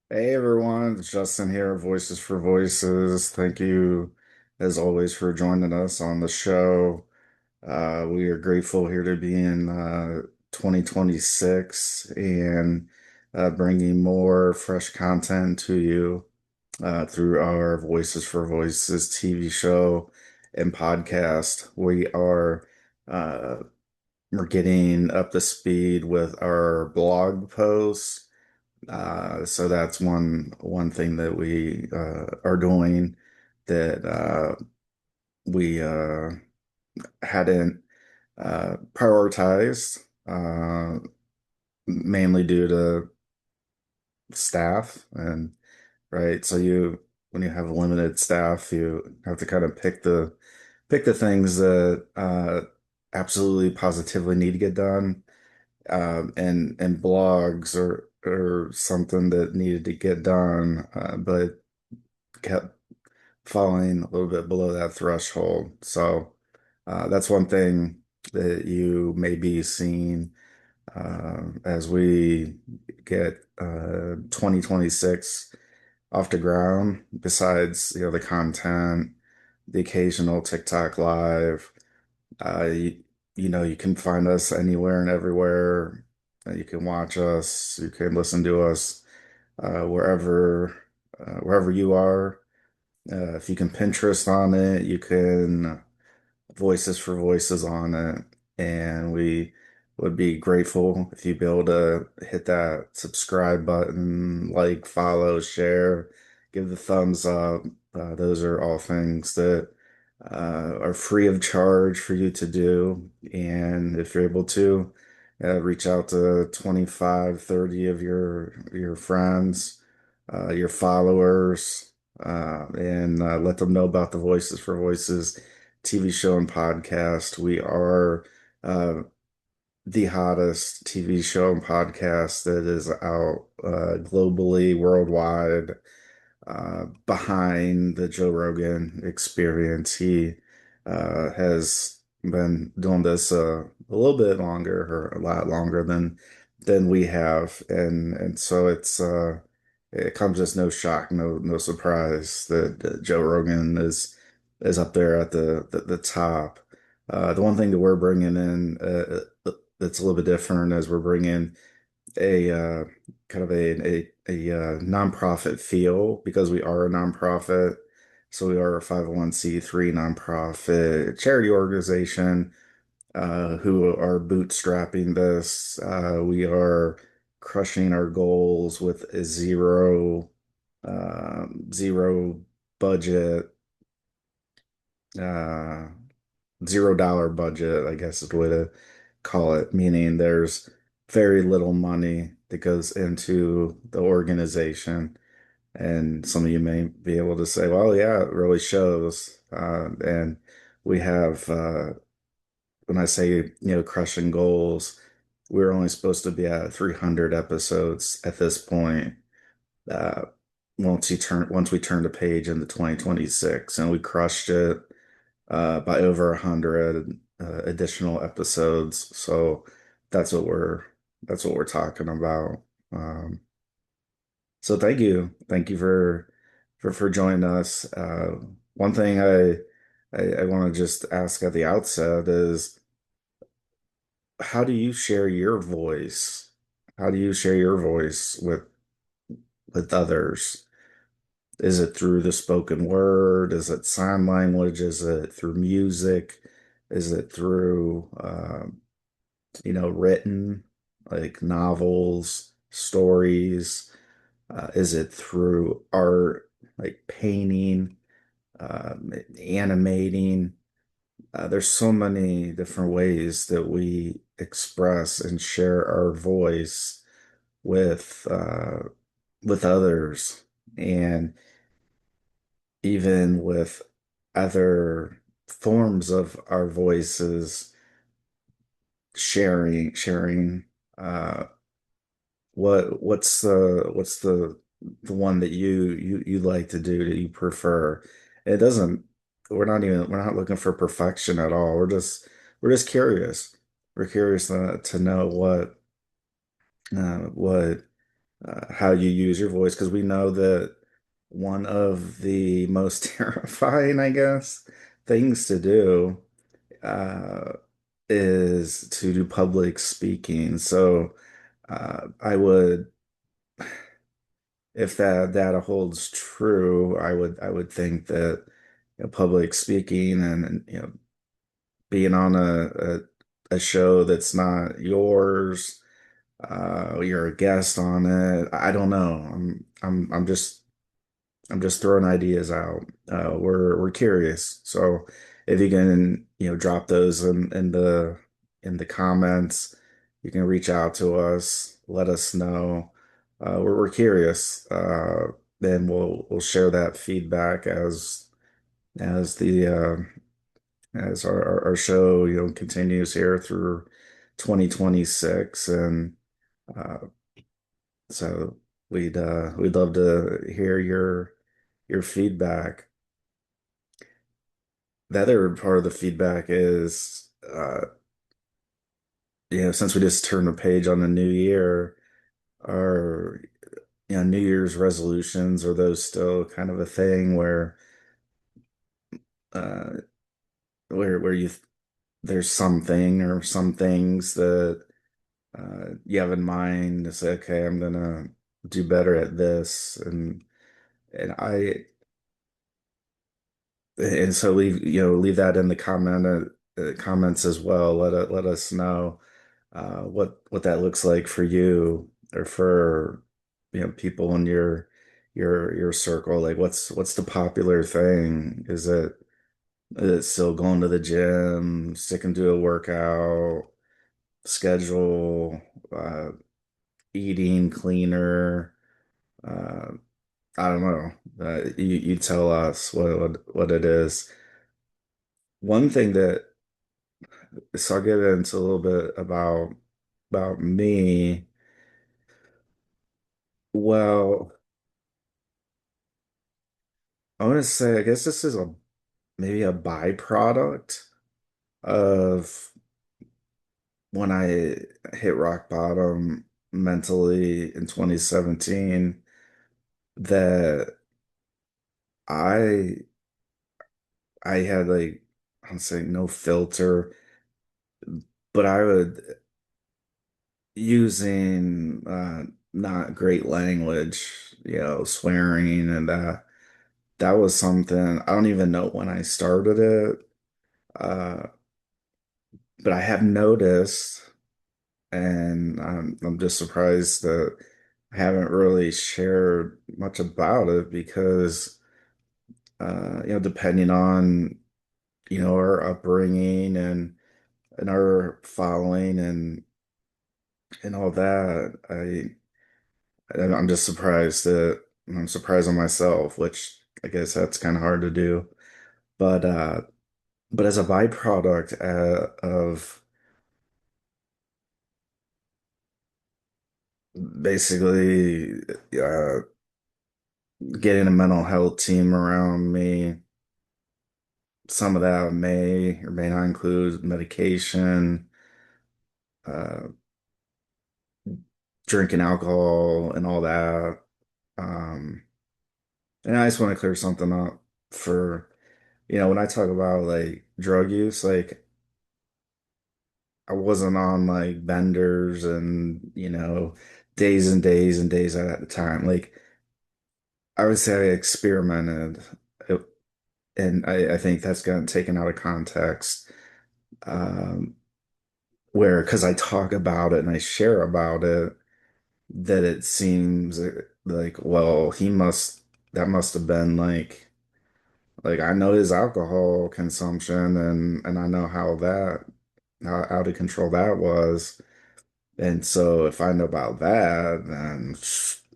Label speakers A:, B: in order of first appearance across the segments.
A: Hey everyone, it's Justin here, Voices for Voices. Thank you, as always, for joining us on the show. We are grateful here to be in 2026 and bringing more fresh content to you through our Voices for Voices TV show and podcast. Uh, we're getting up to speed with our blog posts. So that's one thing that we are doing that we hadn't prioritized, mainly due to staff and right. So you when you have limited staff, you have to kind of pick the things that absolutely positively need to get done. And blogs or something that needed to get done, but kept falling a little bit below that threshold. So that's one thing that you may be seeing as we get 2026 off the ground. Besides, the content, the occasional TikTok live. Uh, you, you can find us anywhere and everywhere. You can watch us. You can listen to us wherever you are. If you can Pinterest on it, you can Voices for Voices on it. And we would be grateful if you'd be able to hit that subscribe button, like, follow, share, give the thumbs up. Those are all things that are free of charge for you to do. And if you're able to, reach out to 25, 30 of your friends, your followers, and let them know about the Voices for Voices TV show and podcast. We are uh, the hottest TV show and podcast that is out globally, worldwide, behind the Joe Rogan experience. He has been doing this a little bit longer, or a lot longer than we have, and so it comes as no shock, no surprise that Joe Rogan is up there at the top. The one thing that we're bringing in that's a little bit different is we're bringing a kind of a nonprofit feel because we are a nonprofit. So we are a 501(c)(3) nonprofit charity organization who are bootstrapping this. We are crushing our goals with a zero budget, uh, $0 budget, I guess is the way to call it, meaning there's very little money that goes into the organization. And some of you may be able to say, well, yeah, it really shows. And we have, when I say, crushing goals, we're only supposed to be at 300 episodes at this point. Uh, once we turn the page into 2026, and we crushed it by over 100 additional episodes. So that's what we're that's what we're talking about. Um, so thank you for joining us. One thing I want to just ask at the outset is, how do you share your voice? How do you share your voice with others? Is it through the spoken word? Is it sign language? Is it through music? Is it through written, like novels, stories? Is it through art, like painting, animating? There's so many different ways that we express and share our voice with with others, and even with other forms of our voices, sharing. Uh, what's the one that you like to do that you prefer? It doesn't. We're not looking for perfection at all. We're just curious. We're curious to know what how you use your voice, because we know that one of the most terrifying, I guess, things to do uh, is to do public speaking. So I would, if that data holds true, I would think that public speaking and being on a show that's not yours, you're a guest on it. I don't know. I'm just throwing ideas out. We're curious. So if you can, drop those in the comments, you can reach out to us, let us know. We're curious. Then we'll share that feedback as the as our show, continues here through 2026. And uh, so we'd love to hear your feedback. The other part of the feedback is, since we just turned the page on the new year, our New Year's resolutions, are those still kind of a thing uh, where there's something or some things that you have in mind to say, okay, I'm gonna do better at this, and so leave that in the comments as well. Let us know what that looks like for you, or for people in your circle. Like what's the popular thing? Is it still going to the gym, sticking to a workout schedule, uh, eating cleaner? Uh, I don't know. You tell us what it is. One thing that So I'll get into a little bit about me. Well, I want to say, I guess this is a maybe a byproduct of when I hit rock bottom mentally in 2017, that I I had, like, I'm saying no filter, but I would using not great language, swearing, and that was something. I don't even know when I started it, uh, but I have noticed, and I'm just surprised that I haven't really shared much about it, because depending on our upbringing and our following and all that, I'm just surprised that I'm surprised on myself, which I guess that's kind of hard to do. But as a byproduct of basically uh, getting a mental health team around me, some of that may or may not include medication, uh, drinking alcohol, and all that. Um, and I just want to clear something up for, when I talk about like drug use, like I wasn't on like benders and, days and days and days at a time. Like I would say I experimented, it, and I think that's gotten taken out of context. Um, where, because I talk about it and I share about it, that it seems like, well, that must have been like I know his alcohol consumption, and I know how out of control that was. And so if I know about that, then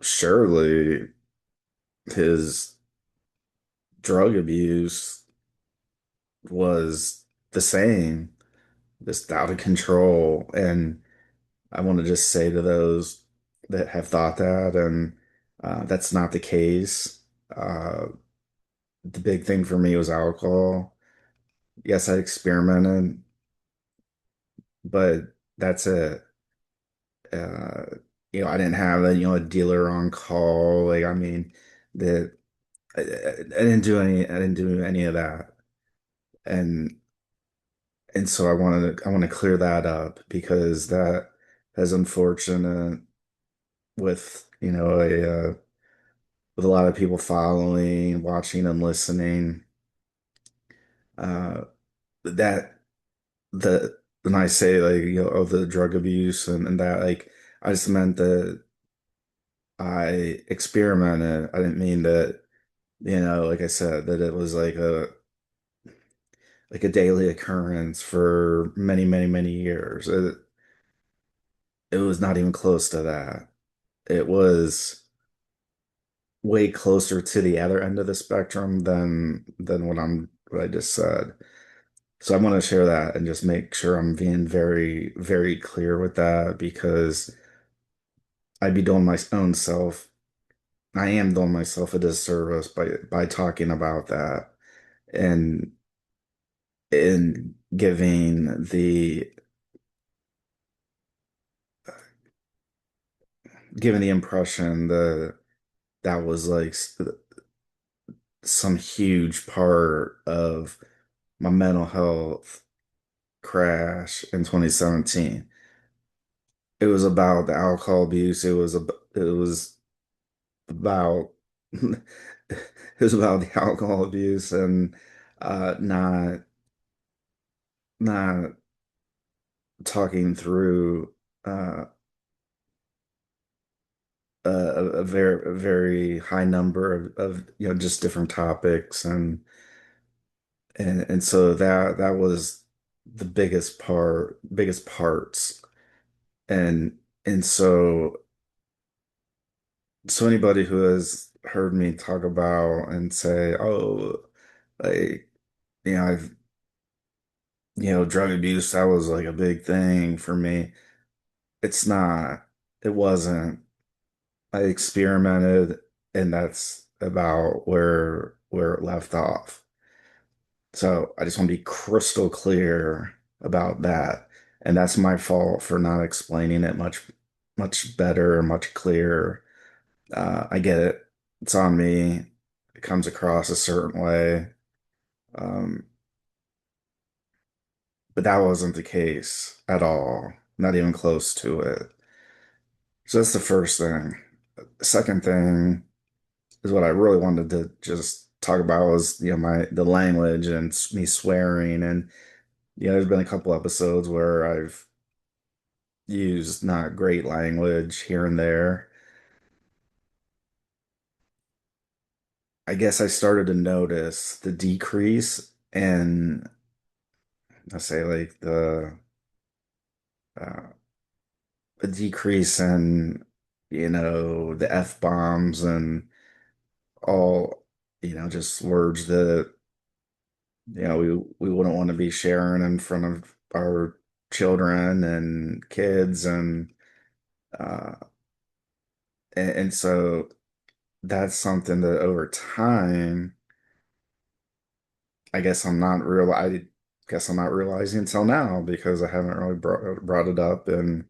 A: surely his drug abuse was the same, just out of control. And I want to just say to those that have thought that, and that's not the case. Uh, the big thing for me was alcohol. Yes, I experimented, but that's it. I didn't have a dealer on call. Like, I mean, that I didn't do any of that. And so I want to clear that up because that is unfortunate with, with a lot of people following, watching and listening. Uh, that the when I say like, oh, the drug abuse and that, like, I just meant that I experimented. I didn't mean that, like I said, that it was like a daily occurrence for many, many, many years. It was not even close to that. It was way closer to the other end of the spectrum than what I just said. So I want to share that and just make sure I'm being very, very clear with that because I'd be doing my own self. I am doing myself a disservice by talking about that and giving the impression that that was like some huge part of my mental health crash in 2017. It was about the alcohol abuse. It was about it was about the alcohol abuse and not talking through uh, a very high number of just different topics and so that was the biggest parts and so anybody who has heard me talk about and say, oh, like, I've, drug abuse, that was like a big thing for me. It's not, it wasn't. I experimented and that's about where it left off. So I just want to be crystal clear about that. And that's my fault for not explaining it much better, much clearer. I get it. It's on me. It comes across a certain way. Um, but that wasn't the case at all. Not even close to it. So that's the first thing. The second thing is what I really wanted to just talk about was, the language and me swearing. And, there's been a couple episodes where I've used not great language here and there. I guess I started to notice the decrease in, let's say, like uh, a decrease in, the F bombs and all, just words that, we wouldn't want to be sharing in front of our children and kids uh, and so that's something that over time, I guess I'm not realizing until now because I haven't really brought it up and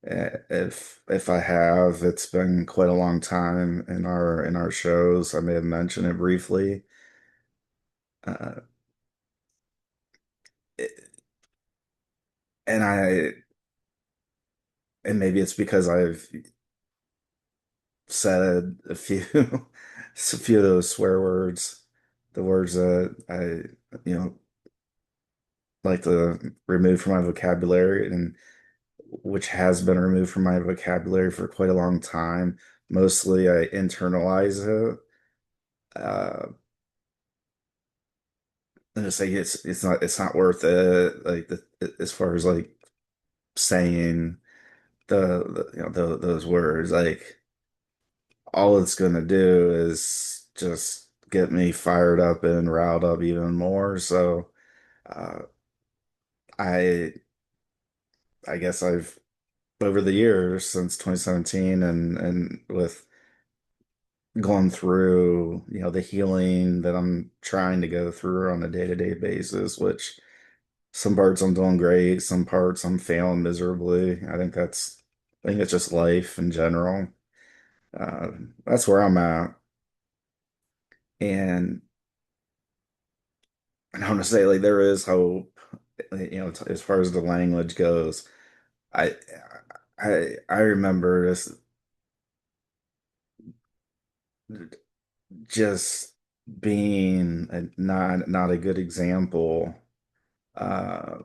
A: if I have, it's been quite a long time in our shows. I may have mentioned it briefly. Uh, it- and maybe it's because I've said a few a few of those swear words, the words that I like to remove from my vocabulary and which has been removed from my vocabulary for quite a long time. Mostly I internalize it. Uh, and just like it's not worth it. Like as far as like saying those words, like all it's gonna do is just get me fired up and riled up even more. So uh, I I guess I've over the years since 2017 and with going through, the healing that I'm trying to go through on a day-to-day basis, which some parts I'm doing great, some parts I'm failing miserably. I think that's I think it's just life in general. Uh, that's where I'm at. And I want to say like there is hope, as far as the language goes. I I remember this just being not a good example. Uh,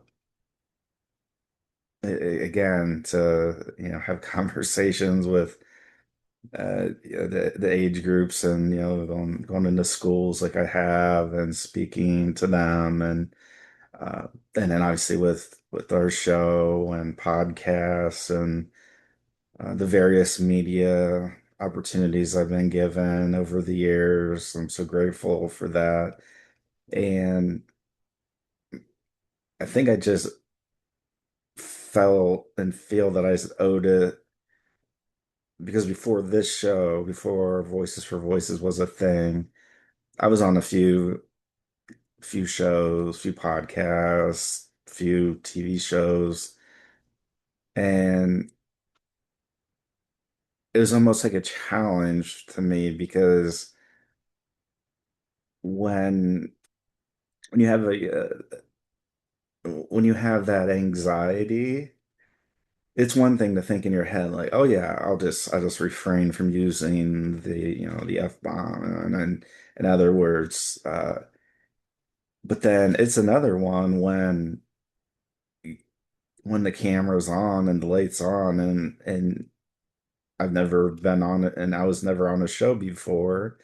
A: Again, to have conversations with the age groups, and going into schools like I have and speaking to them, uh, and then obviously with our show and podcasts and the various media opportunities I've been given over the years. I'm so grateful for that. And I think I just felt and feel that I just owed it because before this show, before Voices for Voices was a thing, I was on a few shows, few podcasts, few TV shows, and it was almost like a challenge to me because when when you have when you have that anxiety, it's one thing to think in your head like, oh yeah, I'll just refrain from using the F-bomb and in other words, but then it's another one when the camera's on and the lights on and I've never been on it and I was never on a show before,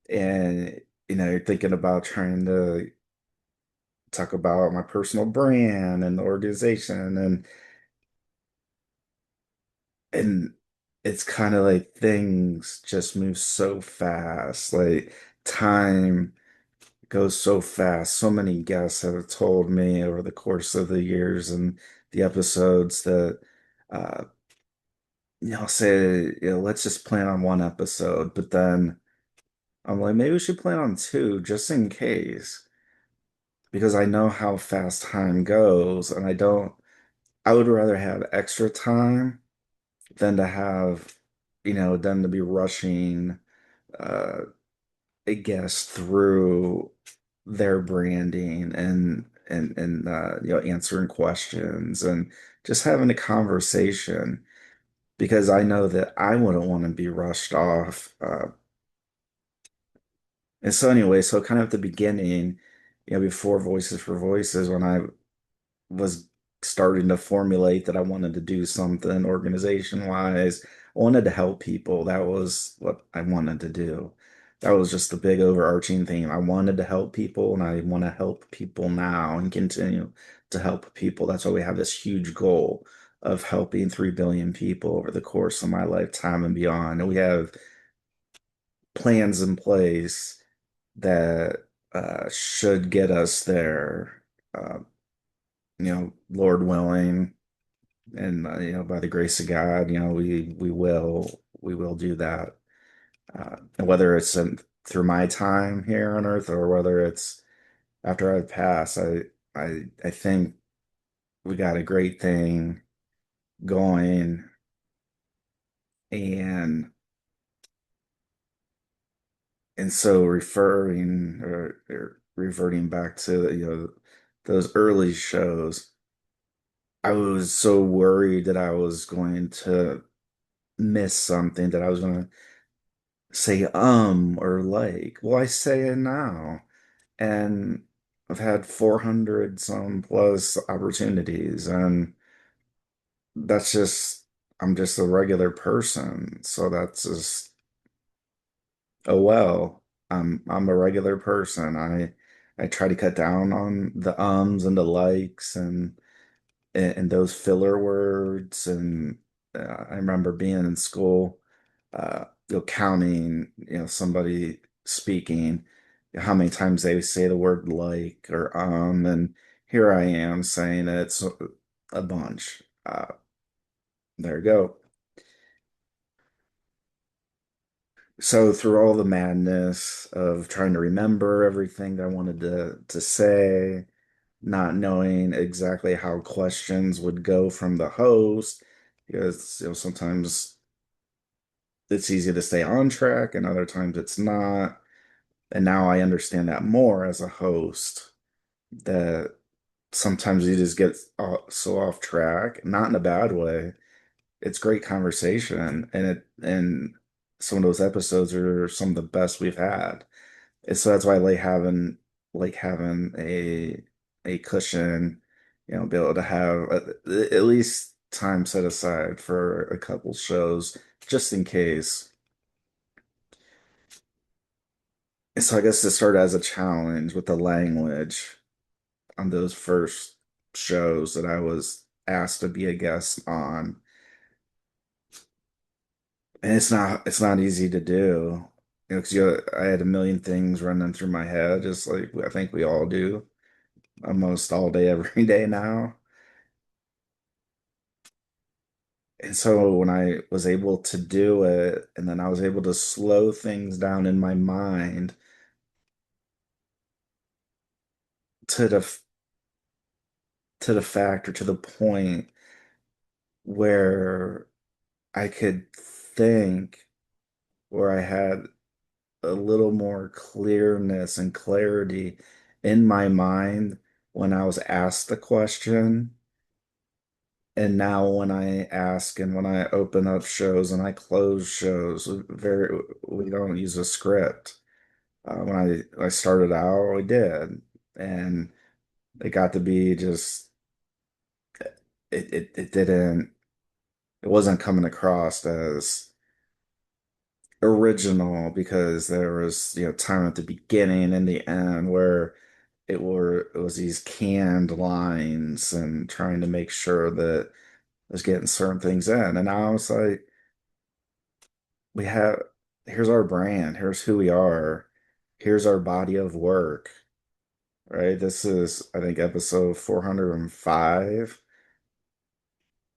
A: and you're thinking about trying to talk about my personal brand and the organization, and it's kind of like things just move so fast. Like time goes so fast. So many guests have told me over the course of the years and the episodes that, uh, say, let's just plan on one episode. But then I'm like, maybe we should plan on two just in case, because I know how fast time goes. And I would rather have extra time than to have, than to be rushing uh, a guest through their branding and answering questions and just having a conversation, because I know that I wouldn't want to be rushed off. And so anyway, so kind of at the beginning, before Voices for Voices, when I was starting to formulate that I wanted to do something organization wise. I wanted to help people. That was what I wanted to do. That was just the big overarching theme. I wanted to help people and I want to help people now and continue to help people. That's why we have this huge goal of helping 3 billion people over the course of my lifetime and beyond. And we have plans in place that should get us there. Uh, Lord willing, and by the grace of God, we will do that. And whether it's through my time here on Earth or whether it's after I pass, I think we got a great thing going, and so or reverting back to those early shows, I was so worried that I was going to miss something, that I was going to say or like. Well, I say it now. And I've had 400 some plus opportunities, and that's just I'm just a regular person. So that's just, oh well. I'm a regular person. I try to cut down on the and the likes and those filler words. And I remember being in school, counting, somebody speaking, how many times they say the word like or and here I am saying it's a bunch. There you go. So through all the madness of trying to remember everything that I wanted to say, not knowing exactly how questions would go from the host, because sometimes it's easy to stay on track and other times it's not. And now I understand that more as a host, that sometimes you just get so off track, not in a bad way. It's great conversation, and some of those episodes are some of the best we've had. And so that's why I like having a cushion, be able to have at least time set aside for a couple shows just in case. And so I guess it started as a challenge with the language on those first shows that I was asked to be a guest on. And it's not easy to do. Because I had a million things running through my head, just like I think we all do, almost all day, every day now. And so when I was able to do it, and then I was able to slow things down in my mind to the fact or to the point where I could think, where I had a little more clearness and clarity in my mind when I was asked the question. And now when I ask and when I open up shows and I close shows, we don't use a script. When I started out, we did, and it got to be just it didn't it wasn't coming across as original because there was time at the beginning and the end where it was these canned lines and trying to make sure that I was getting certain things in. And I was like, we have here's our brand, here's who we are, here's our body of work, right? This is, I think, episode 405.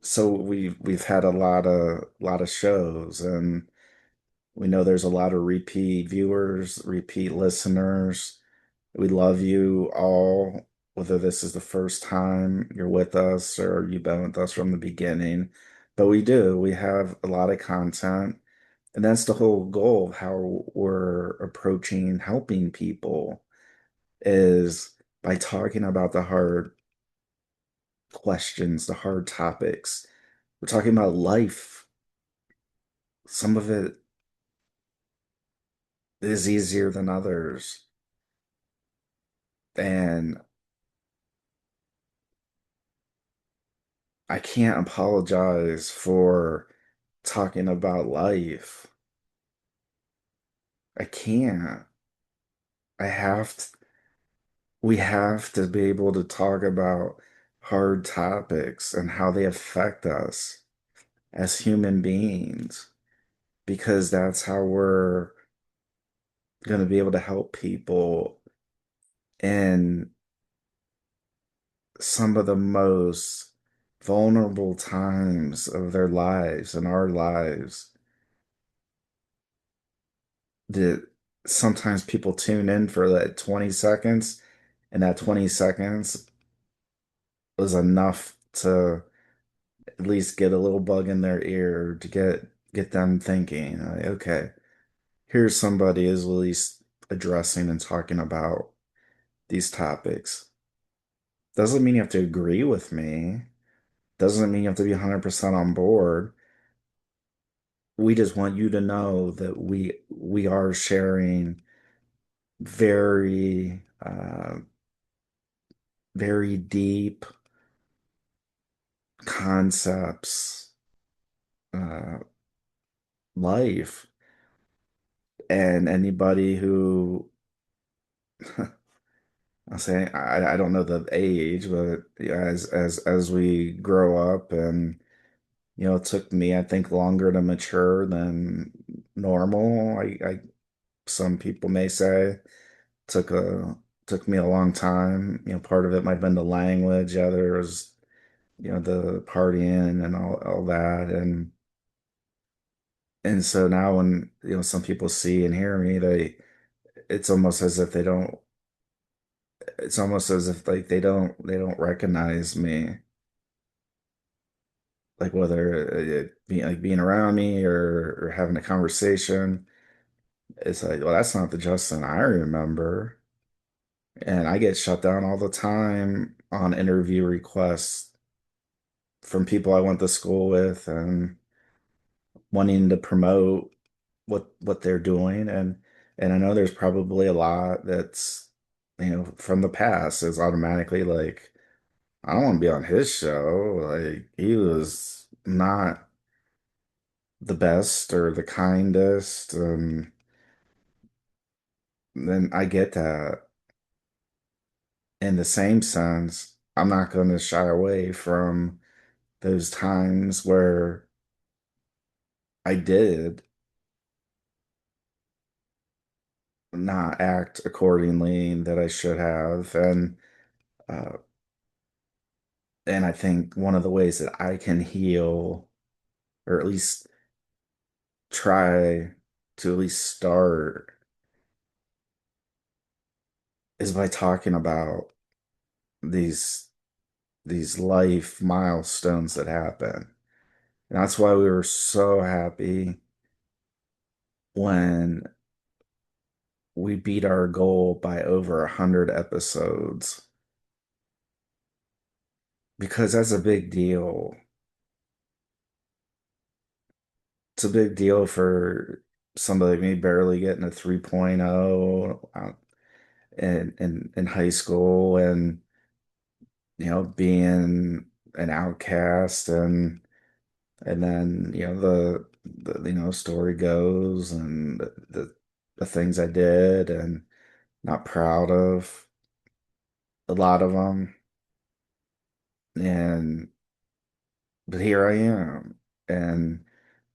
A: So we've had a lot of shows, and we know there's a lot of repeat viewers, repeat listeners. We love you all, whether this is the first time you're with us or you've been with us from the beginning. But we do, we have a lot of content. And that's the whole goal of how we're approaching helping people, is by talking about the hard questions, the hard topics. We're talking about life. Some of it is easier than others. And I can't apologize for talking about life. I can't. I have to, we have to be able to talk about hard topics and how they affect us as human beings, because that's how we're going to be able to help people in some of the most vulnerable times of their lives and our lives, that sometimes people tune in for that 20 seconds, and that 20 seconds was enough to at least get a little bug in their ear to get them thinking, like, okay, here's somebody is at least addressing and talking about these topics. Doesn't mean you have to agree with me. Doesn't mean you have to be 100% on board. We just want you to know that we are sharing very very deep concepts, uh, life, and anybody who I'll say, I don't know the age, but yeah, as we grow up, and it took me, I think, longer to mature than normal. Some people may say took me a long time. Part of it might have been the language. Yeah, there was the partying and all that, and so now when some people see and hear me, it's almost as if they don't. It's almost as if like they don't recognize me. like whether it be like being around me or having a conversation, it's like, well, that's not the Justin I remember. And I get shut down all the time on interview requests from people I went to school with and wanting to promote what they're doing. And I know there's probably a lot that's, from the past is automatically like, I don't want to be on his show. Like he was not the best or the kindest. Then I get that. In the same sense, I'm not going to shy away from those times where I did not act accordingly that I should have. Uh, and I think one of the ways that I can heal, or at least try to at least start, is by talking about these these life milestones that happen. And that's why we were so happy when we beat our goal by over 100 episodes because that's a big deal. It's a big deal for somebody like me barely getting a 3.0 in high school and being an outcast and then the story goes and the things I did and not proud of a lot of them. And but here I am. And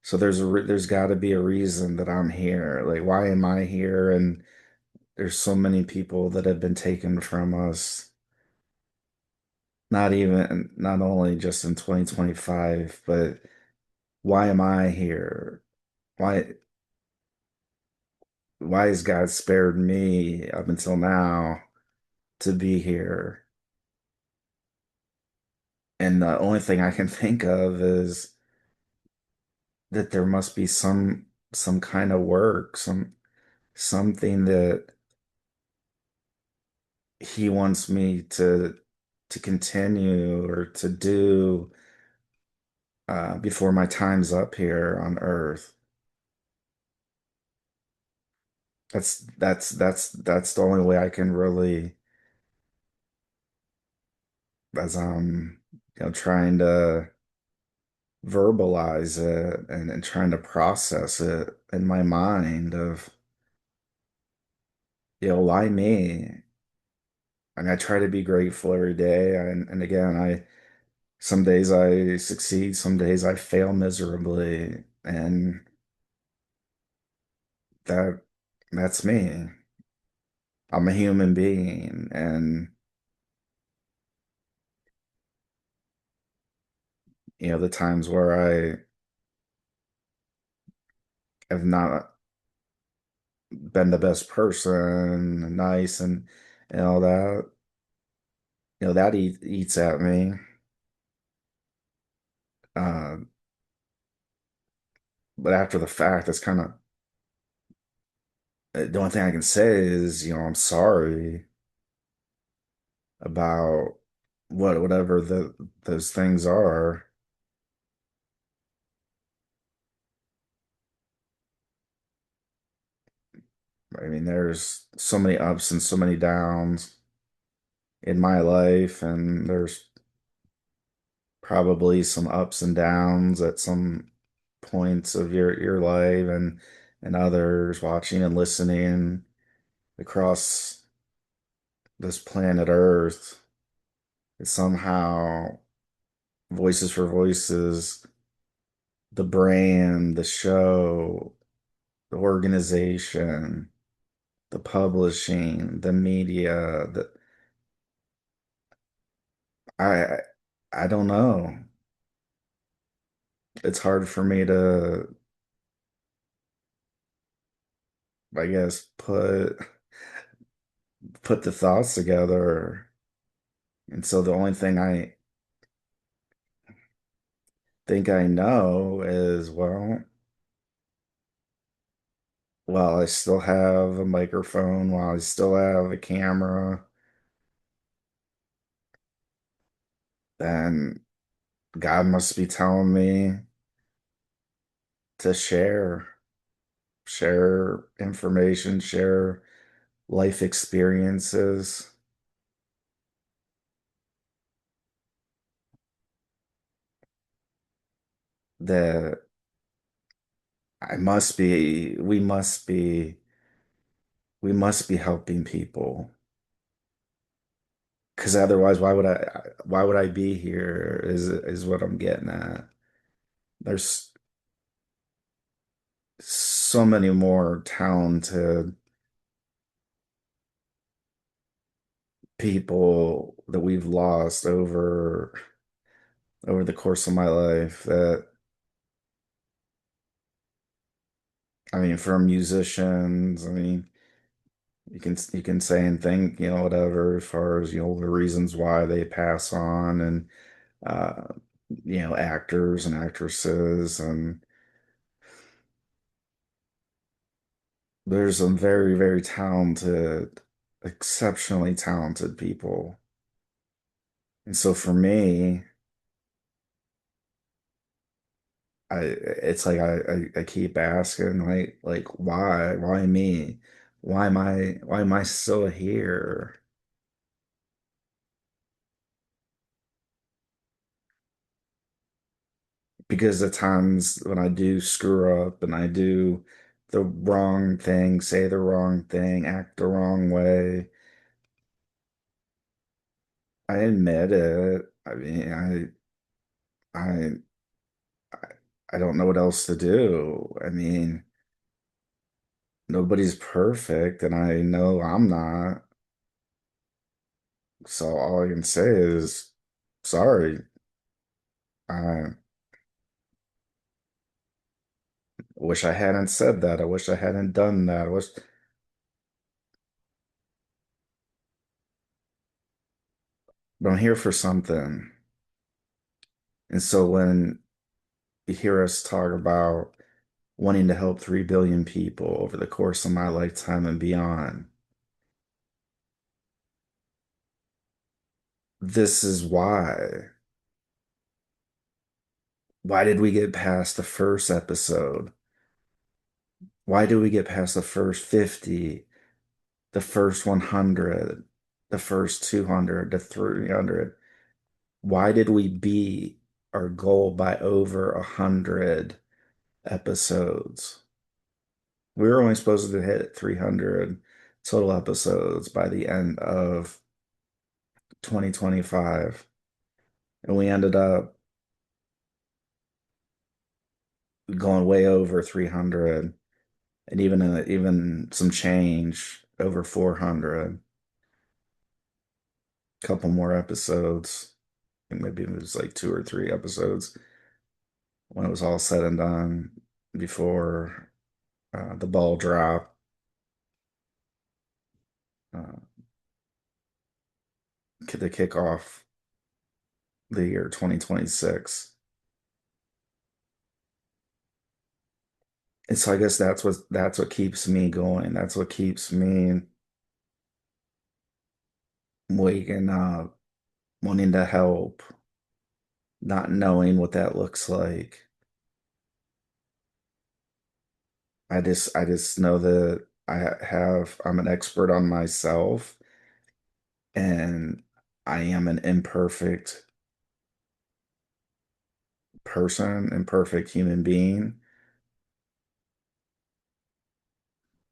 A: so there's got to be a reason that I'm here. Like, why am I here? And there's so many people that have been taken from us, not only just in 2025, but why am I here? Why why has God spared me up until now to be here? And the only thing I can think of is that there must be some kind of work, something that he wants me to continue or to do before my time's up here on Earth. That's the only way I can really, as I'm trying to verbalize it and trying to process it in my mind of why me? And I try to be grateful every day. And again, some days I succeed, some days I fail miserably, and that that's me. I'm a human being, and the times where I have not been the best person, nice and all that, that eats at me. Uh, but after the fact, it's kind of the only thing I can say is, I'm sorry about whatever those things are. I mean, there's so many ups and so many downs in my life, and there's probably some ups and downs at some points of your life and others watching and listening across this planet Earth. It's somehow Voices for Voices, the brand, the show, the organization, the publishing, the media, I I don't know. It's hard for me to, I guess, put the thoughts together. And so the only thing think I know is, while I still have a microphone, while I still have a camera, then God must be telling me to share information, share life experiences that we must be helping people. Because otherwise, why would I be here is what I'm getting at. There's so many more talented people that we've lost over the course of my life that I mean, from musicians, I mean, you can say and think, whatever as far as, the reasons why they pass on and uh actors and actresses and there's some very, very talented, exceptionally talented people. And so for me, it's like I keep asking like why me? Why am I still here? Because the times when I do screw up and I do the wrong thing, say the wrong thing, act the wrong way, I admit it. I mean, I I don't know what else to do. I mean, nobody's perfect, and I know I'm not. So all I can say is sorry. I wish I hadn't said that. I wish I hadn't done that. I wish, but I'm here for something. And so when you hear us talk about wanting to help 3 billion people over the course of my lifetime and beyond, this is why. Why did we get past the first episode? Why did we get past the first 50, the first 100, the first 200, the 300? Why did we beat our goal by over 100 episodes? We were only supposed to hit 300 total episodes by the end of 2025, and we ended up going way over 300 and even some change over 400. Couple more episodes. I think maybe it was like 2 or 3 episodes when it was all said and done before the ball drop uh, to kick off the year 2026. And so I guess that's what keeps me going. That's what keeps me waking up, wanting to help, not knowing what that looks like. I just know that I'm an expert on myself and I am an imperfect person, imperfect human being.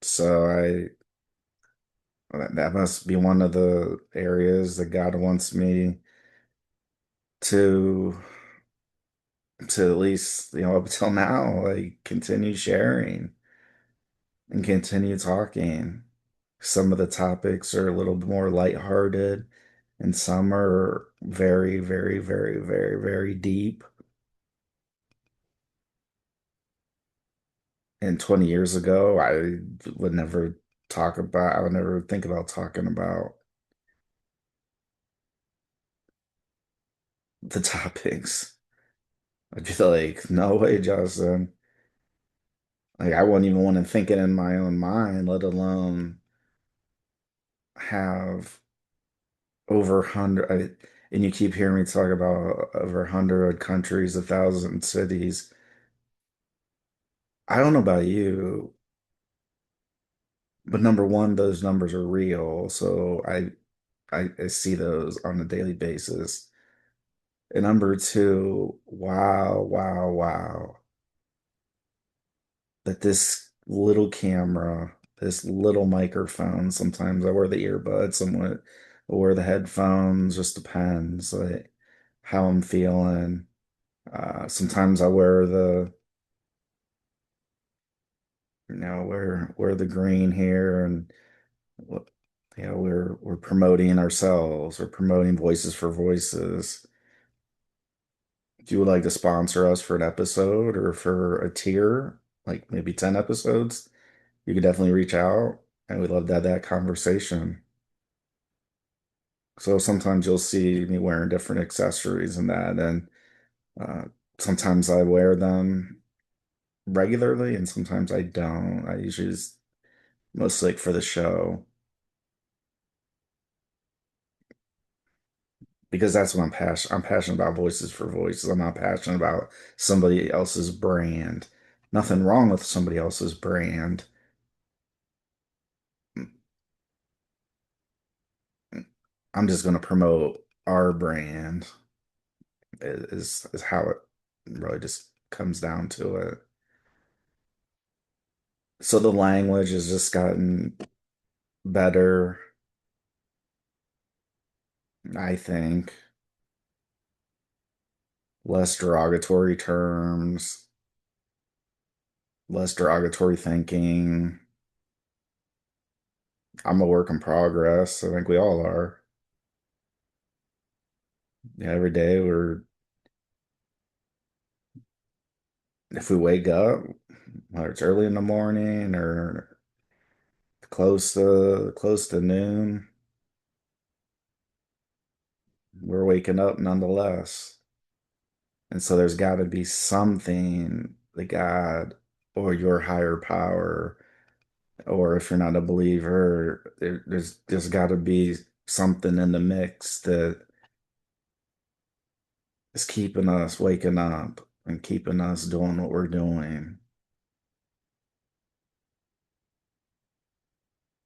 A: So that must be one of the areas that God wants me to at least, up till now, like continue sharing and continue talking. Some of the topics are a little more lighthearted and some are very, very, very, very, very deep. And 20 years ago, I would never think about talking about the topics. I'd be like, no way, Justin. Like I wouldn't even want to think it in my own mind, let alone have over 100. And you keep hearing me talk about over 100 countries, 1,000 cities. I don't know about you, but number one, those numbers are real. So I see those on a daily basis. And number two, wow, wow, wow, that this little camera, this little microphone, sometimes I wear the earbuds, somewhat, I wear the headphones, just depends like how I'm feeling. Sometimes I wear wear the green here and what we're promoting ourselves, we're promoting Voices for Voices. If you would like to sponsor us for an episode or for a tier, like maybe 10 episodes, you could definitely reach out and we'd love to have that conversation. So sometimes you'll see me wearing different accessories and that, and uh, sometimes I wear them regularly and sometimes I don't. I usually just mostly like for the show because that's what I'm passionate about Voices for Voices. I'm not passionate about somebody else's brand. Nothing wrong with somebody else's brand. I'm just going to promote our brand is how it really just comes down to it. So the language has just gotten better, I think. Less derogatory terms, less derogatory thinking. I'm a work in progress. I think we all are. Yeah, every day if we wake up, whether it's early in the morning or close to noon, we're waking up nonetheless. And so there's got to be something the God or your higher power, or if you're not a believer, there's got to be something in the mix that is keeping us waking up and keeping us doing what we're doing.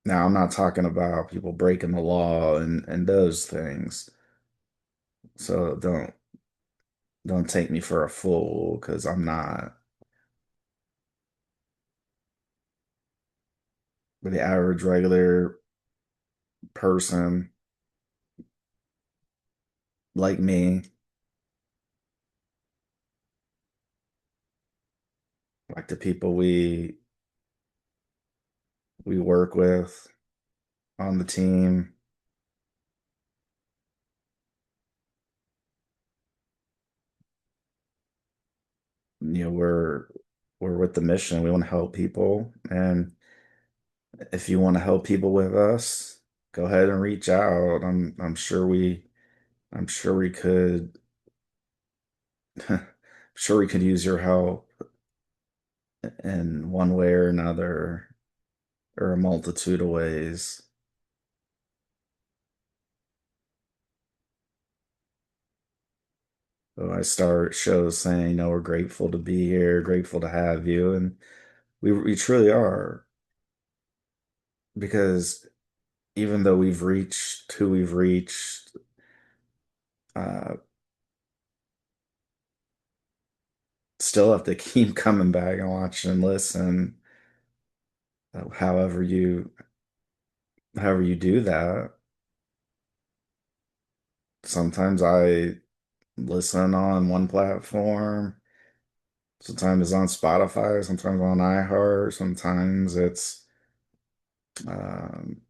A: Now, I'm not talking about people breaking the law and those things. So don't take me for a fool because I'm not. But the average regular person like me, like the people we work with on the team, we're with the mission. We want to help people, and if you want to help people with us, go ahead and reach out. I'm sure we could sure we could use your help in one way or another, or a multitude of ways. So I start shows saying, we're grateful to be here, grateful to have you, and we truly are because even though we've reached who we've reached, uh, still have to keep coming back and watch and listen. However however you do that. Sometimes I listen on one platform. Sometimes it's on Spotify. Sometimes on iHeart. Sometimes it's um,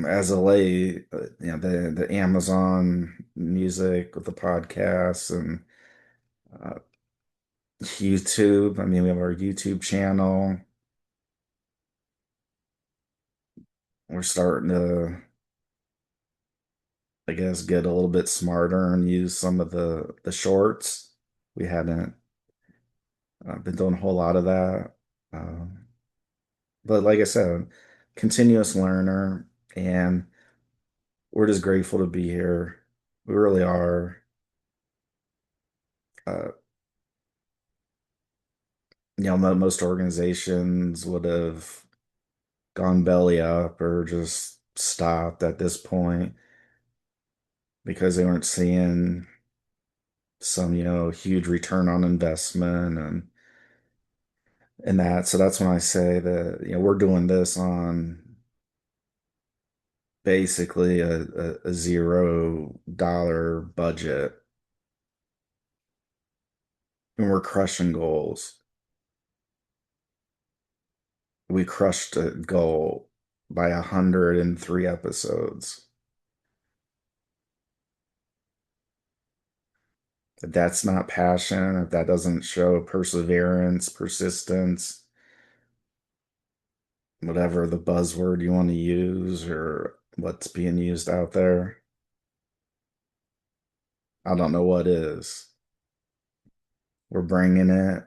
A: as of late, the Amazon Music with the podcasts and uh, YouTube. I mean, we have our YouTube channel. We're starting to I guess, get a little bit smarter and use some of the shorts. We hadn't been doing a whole lot of that. Um, but like I said, continuous learner, and we're just grateful to be here. We really are. Uh, most organizations would have gone belly up or just stopped at this point because they weren't seeing some, huge return on investment and that. So that's when I say that, we're doing this on basically a $0 budget, and we're crushing goals. We crushed a goal by 103 episodes. If that's not passion, if that doesn't show perseverance, persistence, whatever the buzzword you want to use or what's being used out there, I don't know what is. We're bringing it,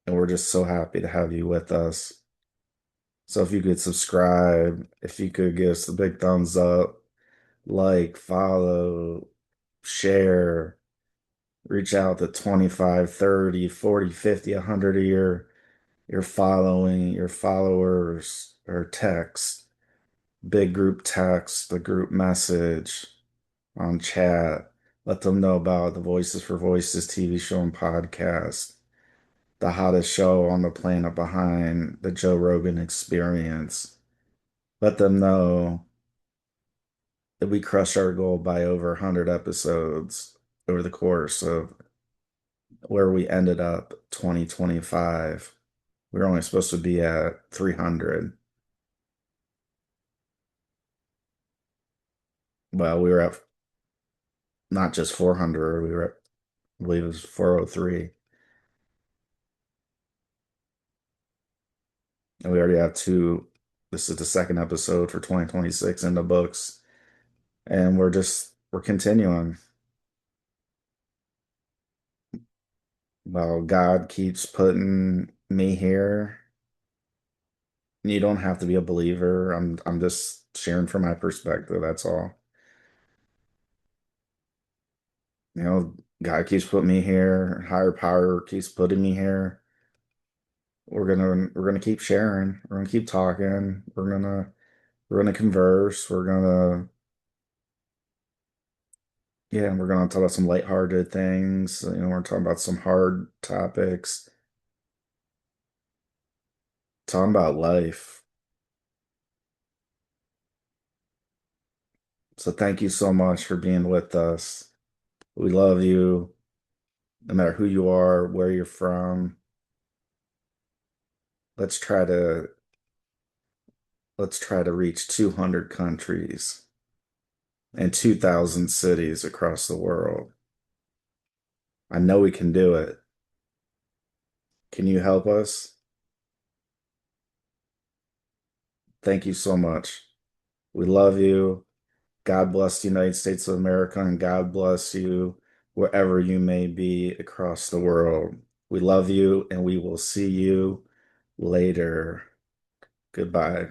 A: and we're just so happy to have you with us. So if you could subscribe, if you could give us a big thumbs up, like, follow, share, reach out to 25, 30, 40, 50, 100 of your following, your followers, or text, big group text, the group message on chat. Let them know about the Voices for Voices TV show and podcast, the hottest show on the planet behind the Joe Rogan Experience. Let them know that we crushed our goal by over 100 episodes over the course of where we ended up 2025. We were only supposed to be at 300. Well, we were at not just 400, we were at, I believe it was 403. And we already have two. This is the second episode for 2026 in the books. And we're continuing. Well, God keeps putting me here. You don't have to be a believer. I'm just sharing from my perspective, that's all. God keeps putting me here, higher power keeps putting me here. We're gonna keep sharing. We're gonna keep talking. We're gonna converse. We're gonna talk about some lighthearted things. We're talking about some hard topics, talking about life. So thank you so much for being with us. We love you, no matter who you are, where you're from. Let's try to let's try to reach 200 countries and 2,000 cities across the world. I know we can do it. Can you help us? Thank you so much. We love you. God bless the United States of America, and God bless you wherever you may be across the world. We love you, and we will see you later. Goodbye.